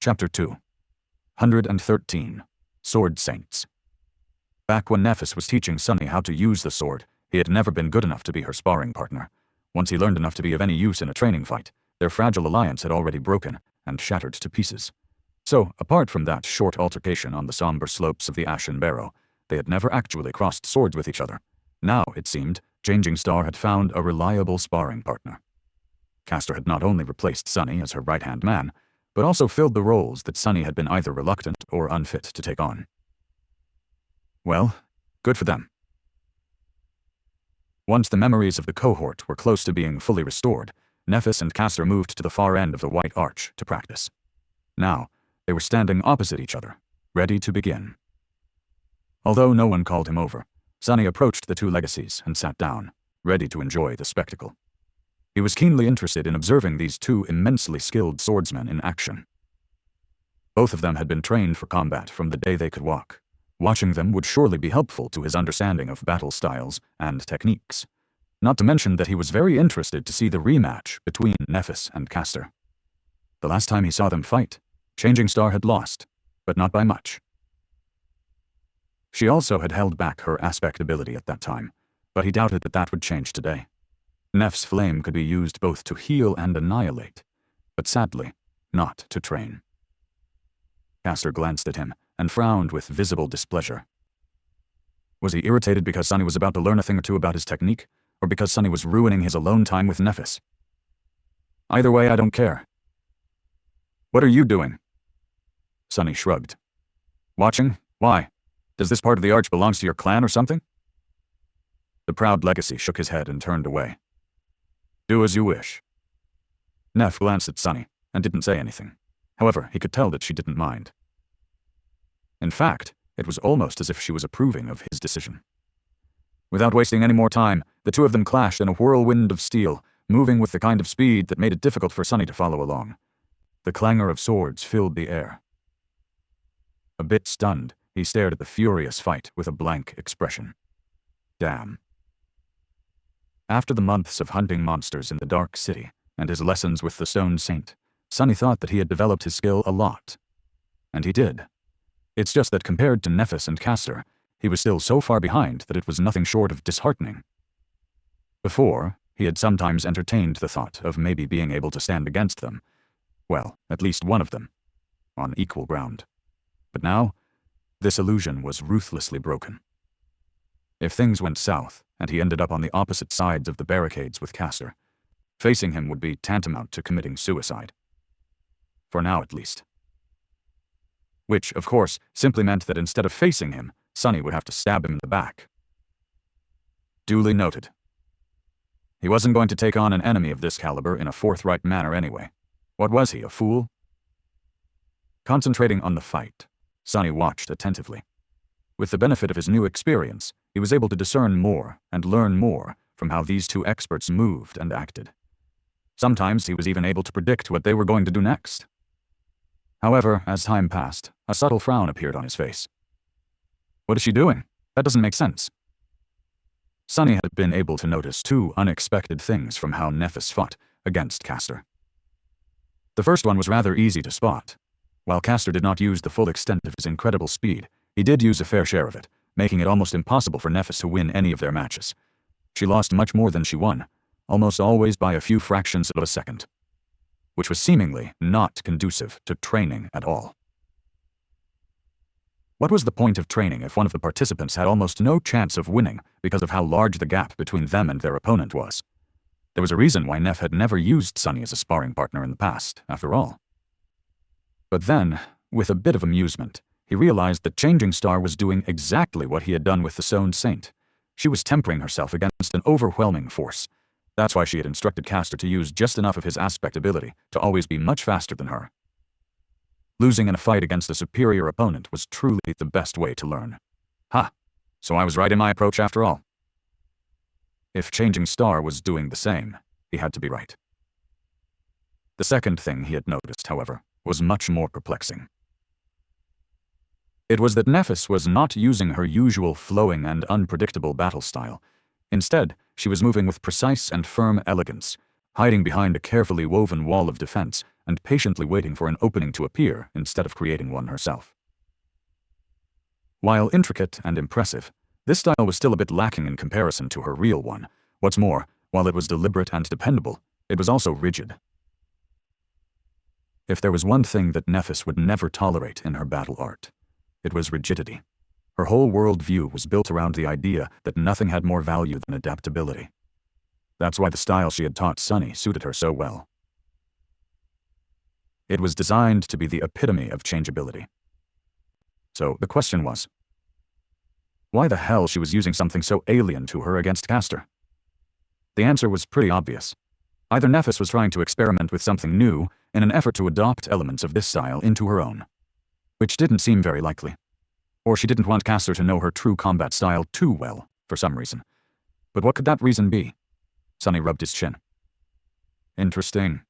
Chapter 2. 113. Sword Saints. Back when Nephis was teaching Sunny how to use the sword, he had never been good enough to be her sparring partner. Once he learned enough to be of any use in a training fight, their fragile alliance had already broken and shattered to pieces. So, apart from that short altercation on the somber slopes of the Ashen Barrow, they had never actually crossed swords with each other. Now, it seemed, Changing Star had found a reliable sparring partner. Castor had not only replaced Sunny as her right-hand man, but also filled the roles that Sunny had been either reluctant or unfit to take on. Well, good for them. Once the memories of the cohort were close to being fully restored, Nephis and Castor moved to the far end of the White Arch to practice. Now, they were standing opposite each other, ready to begin. Although no one called him over, Sunny approached the two legacies and sat down, ready to enjoy the spectacle. He was keenly interested in observing these two immensely skilled swordsmen in action. Both of them had been trained for combat from the day they could walk. Watching them would surely be helpful to his understanding of battle styles and techniques. Not to mention that he was very interested to see the rematch between Nephis and Castor. The last time he saw them fight, Changing Star had lost, but not by much. She also had held back her aspect ability at that time, but he doubted that that would change today. Neph's flame could be used both to heal and annihilate, but sadly, not to train. Castor glanced at him and frowned with visible displeasure. Was he irritated because Sunny was about to learn a thing or two about his technique, or because Sunny was ruining his alone time with Nephis? Either way, I don't care. What are you doing? Sunny shrugged. Watching? Why? Does this part of the arch belong to your clan or something? The proud legacy shook his head and turned away. Do as you wish. Neph glanced at Sunny and didn't say anything. However, he could tell that she didn't mind. In fact, it was almost as if she was approving of his decision. Without wasting any more time, the two of them clashed in a whirlwind of steel, moving with the kind of speed that made it difficult for Sunny to follow along. The clangor of swords filled the air. A bit stunned, he stared at the furious fight with a blank expression. Damn. After the months of hunting monsters in the Dark City and his lessons with the Stone Saint, Sunny thought that he had developed his skill a lot. And he did. It's just that compared to Nephis and Castor, he was still so far behind that it was nothing short of disheartening. Before, he had sometimes entertained the thought of maybe being able to stand against them. Well, at least one of them, on equal ground. But now, this illusion was ruthlessly broken. If things went south, and he ended up on the opposite sides of the barricades with Castor, facing him would be tantamount to committing suicide. For now, at least. Which, of course, simply meant that instead of facing him, Sunny would have to stab him in the back. Duly noted. He wasn't going to take on an enemy of this caliber in a forthright manner anyway. What was he, a fool? Concentrating on the fight, Sunny watched attentively. With the benefit of his new experience, he was able to discern more and learn more from how these two experts moved and acted. Sometimes he was even able to predict what they were going to do next. However, as time passed, a subtle frown appeared on his face. What is she doing? That doesn't make sense. Sunny had been able to notice two unexpected things from how Nephis fought against Castor. The first one was rather easy to spot. While Castor did not use the full extent of his incredible speed, he did use a fair share of it, making it almost impossible for Nephis to win any of their matches. She lost much more than she won, almost always by a few fractions of a second, which was seemingly not conducive to training at all. What was the point of training if one of the participants had almost no chance of winning because of how large the gap between them and their opponent was? There was a reason why Neph had never used Sunny as a sparring partner in the past, after all. But then, with a bit of amusement, he realized that Changing Star was doing exactly what he had done with the Stone Saint. She was tempering herself against an overwhelming force. That's why she had instructed Castor to use just enough of his aspect ability to always be much faster than her. Losing in a fight against a superior opponent was truly the best way to learn. Ha! So I was right in my approach after all. If Changing Star was doing the same, he had to be right. The second thing he had noticed, however, was much more perplexing. It was that Nephis was not using her usual flowing and unpredictable battle style. Instead, she was moving with precise and firm elegance, hiding behind a carefully woven wall of defense and patiently waiting for an opening to appear instead of creating one herself. While intricate and impressive, this style was still a bit lacking in comparison to her real one. What's more, while it was deliberate and dependable, it was also rigid. If there was one thing that Nephis would never tolerate in her battle art, it was rigidity. Her whole worldview was built around the idea that nothing had more value than adaptability. That's why the style she had taught Sunny suited her so well. It was designed to be the epitome of changeability. So the question was, why the hell she was using something so alien to her against Castor? The answer was pretty obvious. Either Nephis was trying to experiment with something new in an effort to adopt elements of this style into her own, which didn't seem very likely. Or she didn't want Castor to know her true combat style too well, for some reason. But what could that reason be? Sunny rubbed his chin. Interesting.